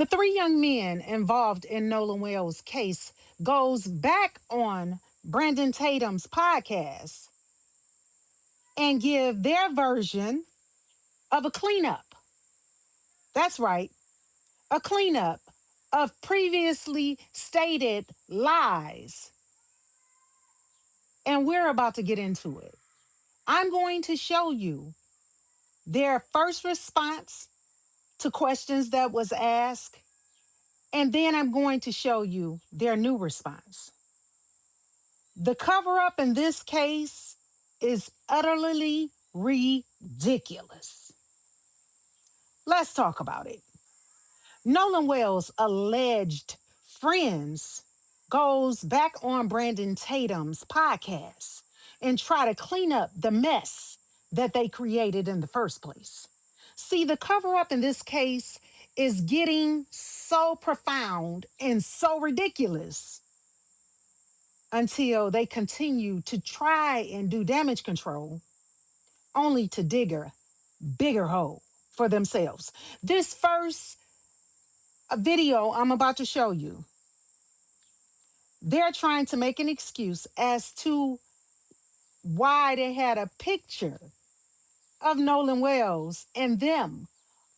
The three young men involved in Nolan Wells' case goes back on Brandon Tatum's podcast and give their version of a cleanup. That's right, a cleanup of previously stated lies. And we're about to get into it. I'm going to show you their first response to questions that was asked, and then I'm going to show you their new response. The cover up in this case is utterly ridiculous. Let's talk about it. Nolan Wells' alleged friends goes back on Brandon Tatum's podcast and try to clean up the mess that they created in the first place. See, the cover up in this case is getting so profound and so ridiculous until they continue to try and do damage control only to dig a bigger hole for themselves. This first video I'm about to show you, they're trying to make an excuse as to why they had a picture of Nolan Wells and them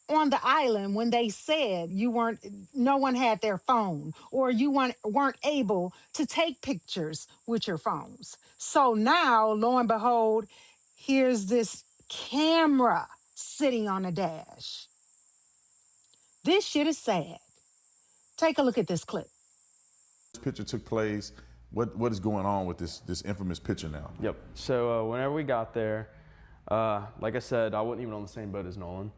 on the island when they said no one had their phone or you weren't able to take pictures with your phones. So now, lo and behold, here's this camera sitting on a dash. This shit is sad. Take a look at this clip. This picture took place. What is going on with this infamous picture now? Yep. So whenever we got there, like I said, I wasn't even on the same boat as Nolan.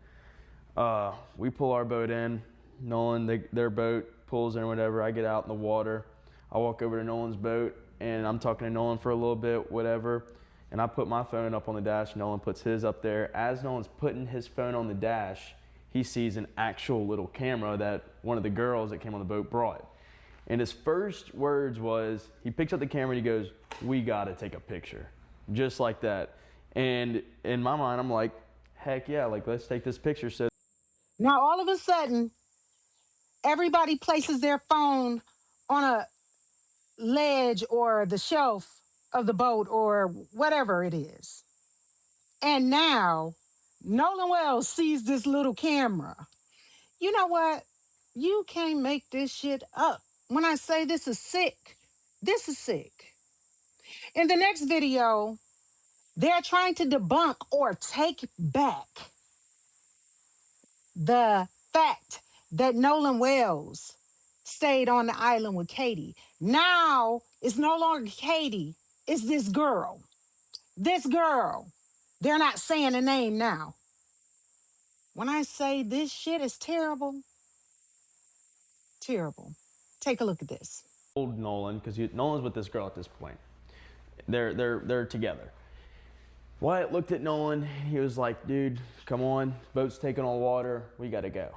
We pull our boat in. Nolan, their boat pulls in, whatever. I get out in the water. I walk over to Nolan's boat, and I'm talking to Nolan for a little bit, whatever. And I put my phone up on the dash. Nolan puts his up there. As Nolan's putting his phone on the dash, he sees an actual little camera that one of the girls that came on the boat brought. And his first words was, he picks up the camera and he goes, "We gotta take a picture." Just like that. And in my mind, I'm like, heck yeah, like let's take this picture. So now all of a sudden, everybody places their phone on a ledge or the shelf of the boat or whatever it is. And now Nolan Wells sees this little camera. You know what? You can't make this shit up. When I say this is sick, this is sick. In the next video, they're trying to debunk or take back the fact that Nolan Wells stayed on the island with Katie. Now it's no longer Katie, it's this girl. This girl. They're not saying a name now. When I say this shit is terrible, terrible. Take a look at this. told Nolan, because Nolan's with this girl at this point. They're together. Wyatt looked at Nolan. He was like, "Dude, come on. Boat's taking on water. We got to go.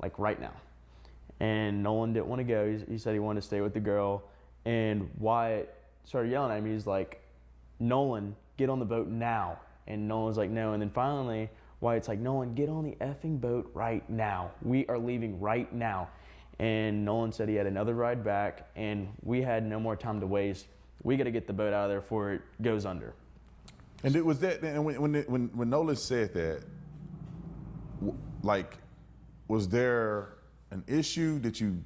Like right now." And Nolan didn't want to go. He said he wanted to stay with the girl. And Wyatt started yelling at me. He's like, "Nolan, get on the boat now." And Nolan's like, "No." And then finally, Wyatt's like, "Nolan, get on the effing boat right now. We are leaving right now." And Nolan said he had another ride back, and we had no more time to waste. We got to get the boat out of there before it goes under. And it was that, and when Nolan said that, like, was there an issue that you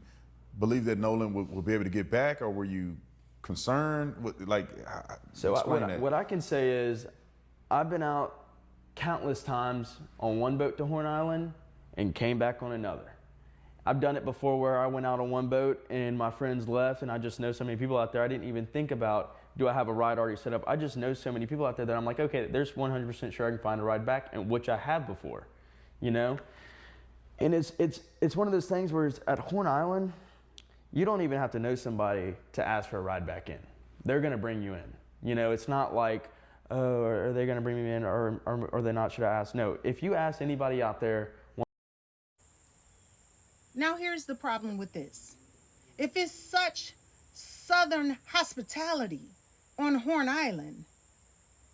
believe that Nolan would be able to get back, or were you concerned? Like, so explain that. What I can say is, I've been out countless times on one boat to Horn Island and came back on another. I've done it before where I went out on one boat and my friends left, and I just know so many people out there. I didn't even think about, do I have a ride already set up? I just know so many people out there that I'm like, okay, there's 100% sure I can find a ride back, and which I have before, you know? And it's one of those things where it's at Horn Island, you don't even have to know somebody to ask for a ride back in. They're gonna bring you in. You know, it's not like, oh, are they gonna bring me in or are they not, should I ask? No, if you ask anybody out there. Now here's the problem with this. If it's such southern hospitality on Horn Island,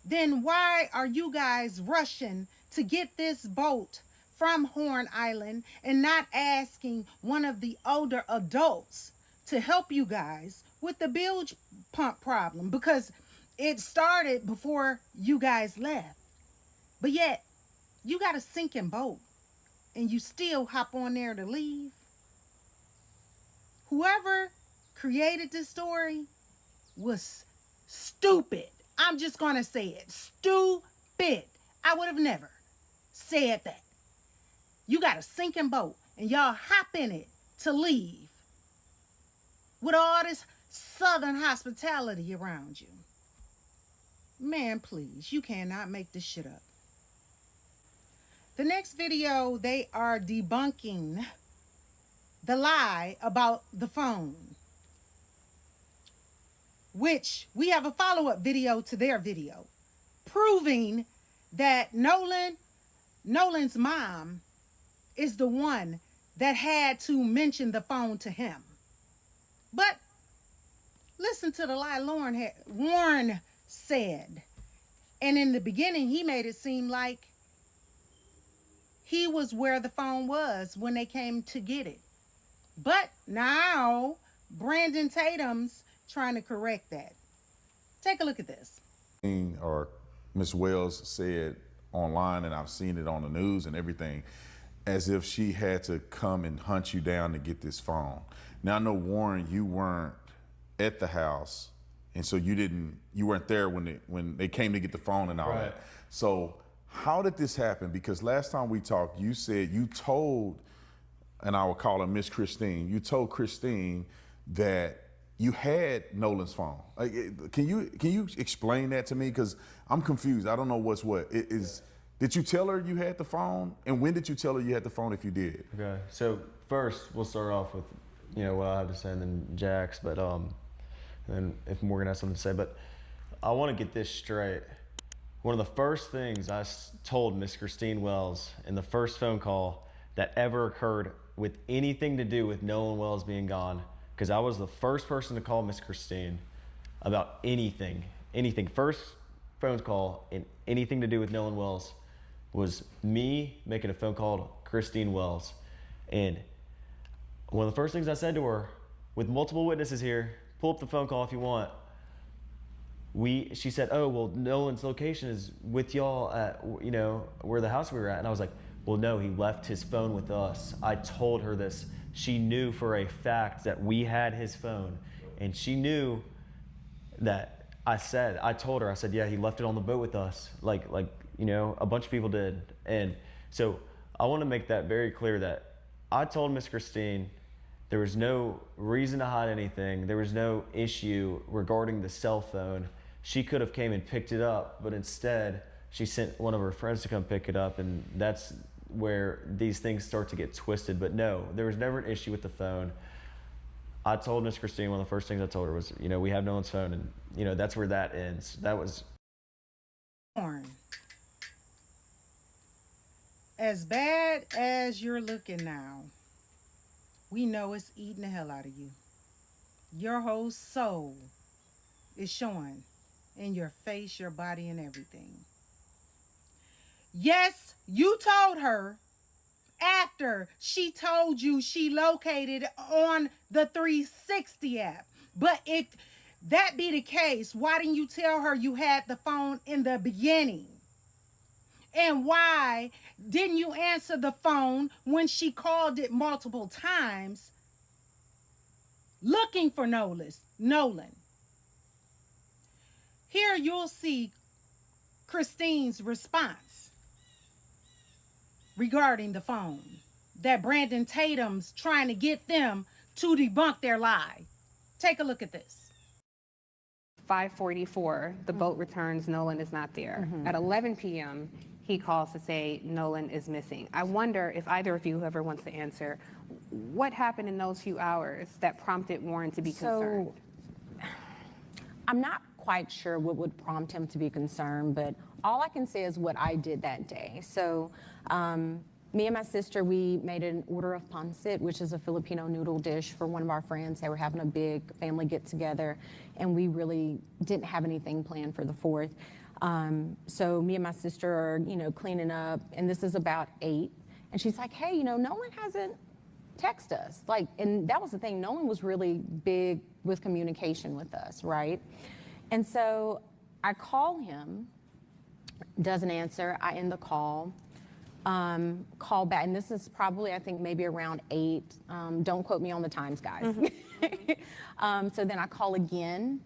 then why are you guys rushing to get this boat from Horn Island and not asking one of the older adults to help you guys with the bilge pump problem, because it started before you guys left. But yet, you got a sinking boat and you still hop on there to leave. Whoever created this story was stupid. I'm just going to say it. Stupid. I would have never said that. You got a sinking boat and y'all hop in it to leave with all this southern hospitality around you. Man, please, you cannot make this shit up. The next video, they are debunking the lie about the phone, which we have a follow-up video to their video proving that Nolan's mom is the one that had to mention the phone to him. But listen to the lie Warren said. And in the beginning, he made it seem like he was where the phone was when they came to get it. But now Brandon Tatum's trying to correct that. Take a look at this. Or Miss Wells said online, and I've seen it on the news and everything, as if she had to come and hunt you down to get this phone. Now I know, Warren, you weren't at the house, and so you weren't there when they came to get the phone and all that. So how did this happen? Because last time we talked, you said you told, and I will call her Miss Christine, you told Christine that you had Nolan's phone. Like, can you explain that to me? Because I'm confused. I don't know what's what. Did you tell her you had the phone? And when did you tell her you had the phone, if you did? Okay, so first we'll start off with, what I have to say, and then Jax, but and if Morgan has something to say. But I want to get this straight. One of the first things I told Miss Christine Wells in the first phone call that ever occurred with anything to do with Nolan Wells being gone, because I was the first person to call Miss Christine about anything. First phone call in anything to do with Nolan Wells was me making a phone call to Christine Wells. And one of the first things I said to her, with multiple witnesses here, pull up the phone call if you want. She said, oh, well, Nolan's location is with y'all at, where the house we were at. And I was like, well, no, he left his phone with us. I told her this. She knew for a fact that we had his phone. And she knew that I told her, I said, yeah, he left it on the boat with us. Like, a bunch of people did. And so I want to make that very clear that I told Miss Christine there was no reason to hide anything. There was no issue regarding the cell phone. She could have came and picked it up, but instead she sent one of her friends to come pick it up, and that's where these things start to get twisted. But no, there was never an issue with the phone. I told Miss Christine, one of the first things I told her was, we have Nolan's phone, and that's where that ends. That was... As bad as you're looking now, we know it's eating the hell out of you. Your whole soul is showing in your face, your body, and everything. Yes, you told her after she told you she located on the 360 app. But if that be the case, why didn't you tell her you had the phone in the beginning? And why didn't you answer the phone when she called it multiple times looking for Nolan? Here you'll see Christine's response regarding the phone, that Brandon Tatum's trying to get them to debunk their lie. Take a look at this. 5:44, the boat returns, Nolan is not there. At 11 p.m., he calls to say Nolan is missing. I wonder if either of you, whoever wants to answer, what happened in those few hours that prompted Warren to be concerned? I'm not quite sure what would prompt him to be concerned, but all I can say is what I did that day. So me and my sister, we made an order of pancit, which is a Filipino noodle dish for one of our friends. They were having a big family get together, and we really didn't have anything planned for the 4th. So me and my sister are, cleaning up, and this is about 8. And she's like, hey, you know, Nolan hasn't texted us. Like, and that was the thing. Nolan was really big with communication with us, right? And so I call him, doesn't answer. I end the call. Call back, and this is probably, I think, maybe around 8. Don't quote me on the times, guys. So then I call again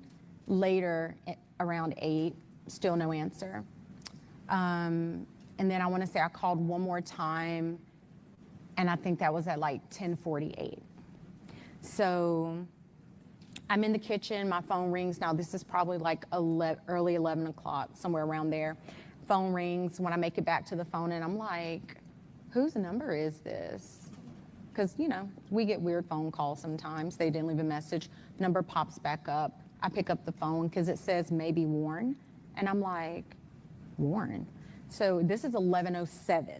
later around 8, still no answer. And then I want to say I called one more time, and I think that was at like 10:48. So I'm in the kitchen, my phone rings. Now this is probably like early 11 o'clock, somewhere around there. Phone rings when I make it back to the phone, and I'm like, whose number is this? Because, you know, we get weird phone calls sometimes. They didn't leave a message. Number pops back up. I pick up the phone because it says maybe Warren. And I'm like, Warren? So this is 11:07.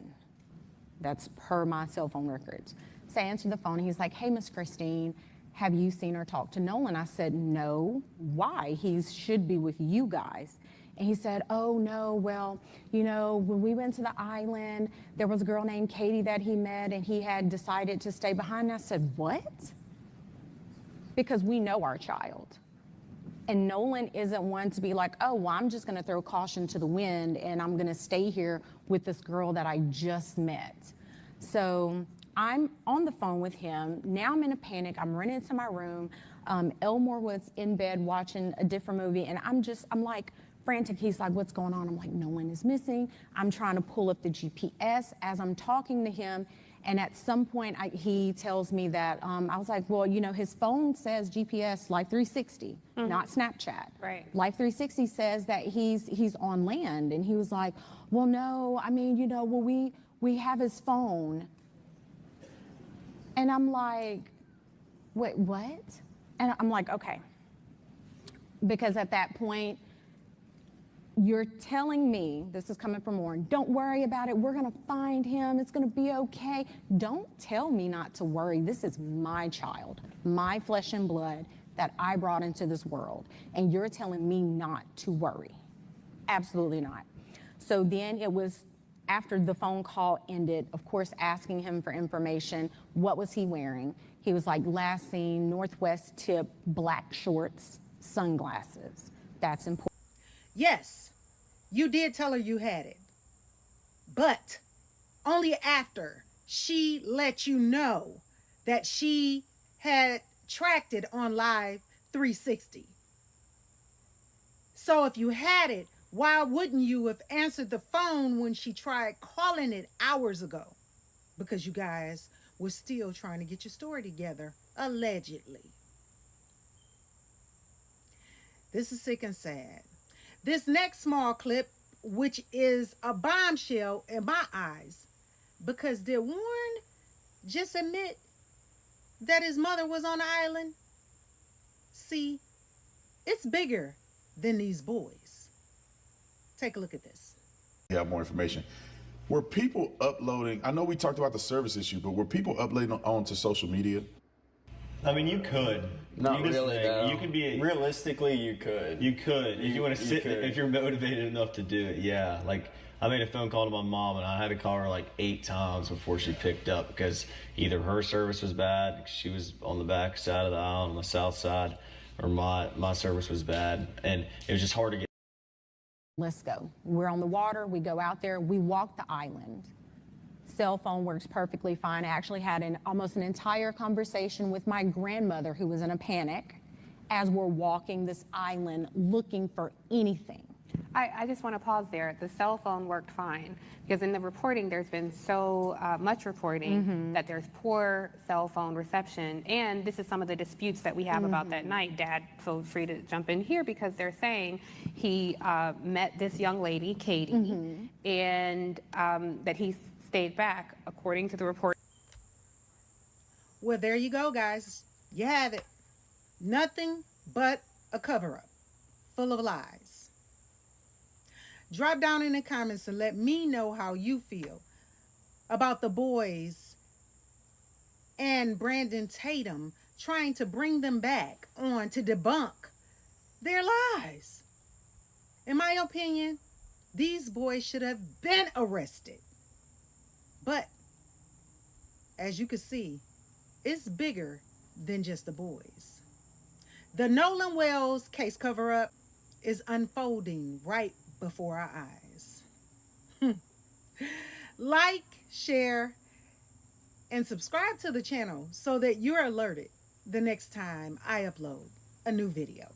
That's per my cell phone records. So I answered the phone, and he's like, hey, Miss Christine, have you seen or talked to Nolan? I said, no. Why? He should be with you guys. And he said, oh, no, well, you know, when we went to the island, there was a girl named Katie that he met, and he had decided to stay behind. And I said, what? Because we know our child. And Nolan isn't one to be like, oh, well, I'm just going to throw caution to the wind, and I'm going to stay here with this girl that I just met. So I'm on the phone with him. Now I'm in a panic. I'm running into my room. Elmore was in bed watching a different movie, and I'm like, frantic. He's like, what's going on? I'm like, Nolan is missing. I'm trying to pull up the GPS as I'm talking to him. And at some point, he tells me that, I was like, well, you know, his phone says GPS Life 360, not Snapchat. Right. Life 360 says that he's on land. And he was like, well, no, I mean, you know, well, we have his phone. And I'm like, wait, what? And I'm like, okay. Because at that point, you're telling me, this is coming from Warren, don't worry about it. We're going to find him. It's going to be okay. Don't tell me not to worry. This is my child, my flesh and blood that I brought into this world. And you're telling me not to worry. Absolutely not. So then it was after the phone call ended, of course, asking him for information. What was he wearing? He was like, last seen, Northwest tip, black shorts, sunglasses. That's important. Yes, you did tell her you had it, but only after she let you know that she had tracked it on Live 360. So if you had it, why wouldn't you have answered the phone when she tried calling it hours ago? Because you guys were still trying to get your story together, allegedly. This is sick and sad. This next small clip, which is a bombshell in my eyes, because did Warren just admit that his mother was on the island? See, it's bigger than these boys. Take a look at this. Have more information. Were people uploading, I know we talked about the service issue, but were people uploading onto social media? I mean, you could. Not really, though. You could be. Realistically, you could. You could. If you want to sit, could. if you're motivated enough to do it, yeah. Like, I made a phone call to my mom, and I had to call her like 8 times before she picked up because either her service was bad, she was on the back side of the aisle on the south side, or my service was bad, and it was just hard to get. Let's go. We're on the water. We go out there. We walk the island. Cell phone works perfectly fine. I actually had almost an entire conversation with my grandmother, who was in a panic, as we're walking this island looking for anything. I just want to pause there. The cell phone worked fine because in the reporting, there's been so much reporting that there's poor cell phone reception. And this is some of the disputes that we have about that night. Dad, feel free to jump in here because they're saying he met this young lady, Katie, and that he stayed back, according to the report. Well, there you go, guys. You have it. Nothing but a cover-up full of lies. Drop down in the comments and let me know how you feel about the boys and Brandon Tatum trying to bring them back on to debunk their lies. In my opinion, these boys should have been arrested. But as you can see, it's bigger than just the boys. The Nolan Wells case cover-up is unfolding right before our eyes. Like, share, and subscribe to the channel so that you're alerted the next time I upload a new video.